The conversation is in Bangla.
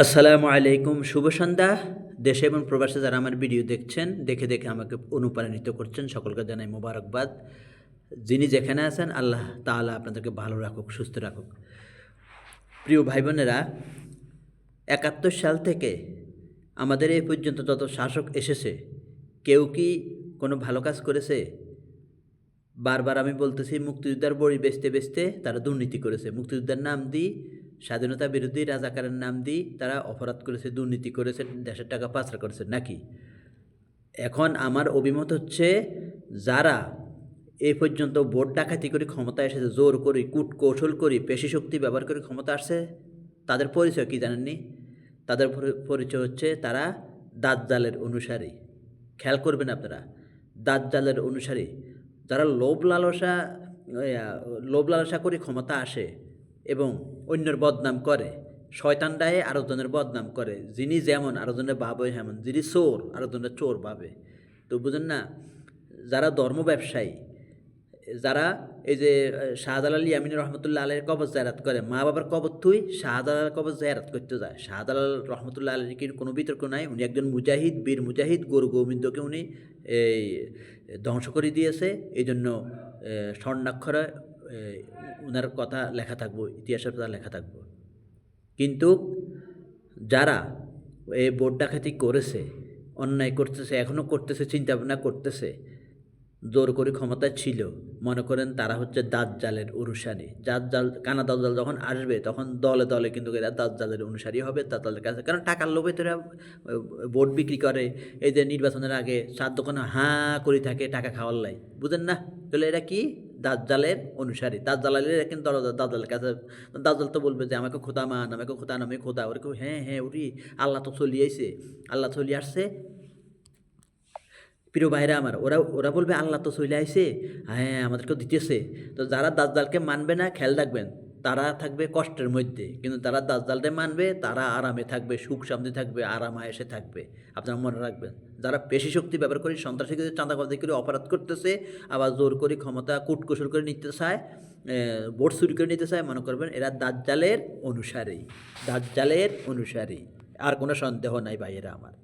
আসসালামু আলাইকুম, শুভ সন্ধ্যা। দেশে এবং প্রবাসে যারা আমার ভিডিও দেখছেন, দেখে আমাকে অনুপ্রাণিত করছেন, সকলকে জানাই মোবারকবাদ। যিনি যেখানে আছেন আল্লাহ তাআলা আপনাদেরকে ভালো রাখুক, সুস্থ রাখুক। প্রিয় ভাই বোনেরা, ৭১ সাল থেকে আমাদের এই পর্যন্ত যত শাসক এসেছে, কেউ কি কোনো ভালো কাজ করেছে? বারবার আমি বলতেছি, মুক্তিযোদ্ধার বড়ি বেচতে তারা দুর্নীতি করেছে। মুক্তিযোদ্ধার নাম দিই, স্বাধীনতা বিরোধী রাজাকারের নাম দিই তারা অপরাধ করেছে, দুর্নীতি করেছে, দেশের টাকা পাচার করেছে নাকি? এখন আমার অভিমত হচ্ছে, যারা এই পর্যন্ত ভোট ডাকাতি করে ক্ষমতায় এসেছে, জোর করি, কূটকৌশল করি, পেশি শক্তি ব্যবহার করে ক্ষমতা আসছে, তাদের পরিচয় কী জানেননি? তাদের পরিচয় হচ্ছে তারা দাজ্জালের অনুসারী। খেয়াল করবেন আপনারা, দাজ্জালের অনুসারী। যারা লোভ লালসা করে ক্ষমতা আসে এবং অন্যের বদনাম করে, শয়তানটায় আরেকজনের বদনাম করে। যিনি যেমন আরেকজনের ভাবে হেমন, যিনি চোর আরেকজনের চোর ভাবে। তো বুঝেন না, যারা ধর্ম ব্যবসায়ী, যারা এই যে শাহজালাল ইয়ামিনী রহমতুল্লাহ আলাইয়ের কবর জায়ারাত করে, মা বাবার কবর থুই শাহজালাল কবর জায়ারাত করতে যায়। শাহজালাল রহমতুল্লাহ আলাইয়ের কিন্তু কোনো বিতর্ক নাই, উনি একজন মুজাহিদ, বীর মুজাহিদ, গরু গোবিন্দকে উনি এই ধ্বংস করে দিয়েছে। এই জন্য স্বর্ণাক্ষরে উনার কথা লেখা থাকবো, ইতিহাসের কথা লেখা থাকবো। কিন্তু যারা এই ভোট ডাকাতি করেছে, অন্যায় করতেছে, এখনও করতেছে, চিন্তা ভাবনা করতেছে, জোর করে ক্ষমতা ছিল, মনে করেন তারা হচ্ছে দাজ্জালের অনুসারী। কানা দাজ্জাল যখন আসবে তখন দলে দলে কিন্তু এরা দাজ্জালের অনুসারী হবে, দাজ্জালের কাছে। কারণ টাকার লোভে তো এরা ভোট বিক্রি করে। এই যে নির্বাচনের আগে সাত দোকানে হাঁ করে থাকে টাকা খাওয়ার লাই, বুঝেন না? তাহলে এরা কি? দাজ্জালের অনুসারী। দাজ্জালের কিন্তু দাজ্জালের কাছে। দাজ্জাল তো বলবে যে আমাকে খোদা মান, আমাকে খোদা নামে খোদা। ওরা কেউ হ্যাঁ হ্যাঁ উরি, আল্লাহ তো চলিয়েছে, আল্লাহ চলিয়ে আসছে। প্রিয় ভাইরা আমার, ওরা ওরা বলবে আল্লাহ তো চলে আইছে, হ্যাঁ আমাদেরকেও দিতেছে। তো যারা দাজ্জালকে মানবে না, খেয়াল রাখবেন, তারা থাকবে কষ্টের মধ্যে। কিন্তু যারা দাজ্জালকে মানবে তারা আরামে থাকবে, সুখ শান্তি থাকবে, আরাম আয়েসে থাকবে। আপনারা মনে রাখবেন, যারা পেশি শক্তি ব্যবহার করে সন্ত্রাসী করে, চাঁদাবাজি করে অপরাধ করতেছে, আবার জোর করে ক্ষমতা কূটকৌশল করে নিতে চায়, ভোট চুরি করে নিতে চায়, মনে করবেন এরা দাজ্জালের অনুসারী, দাজ্জালের অনুসারী। আর কোনো সন্দেহ নাই ভাইয়েরা আমার।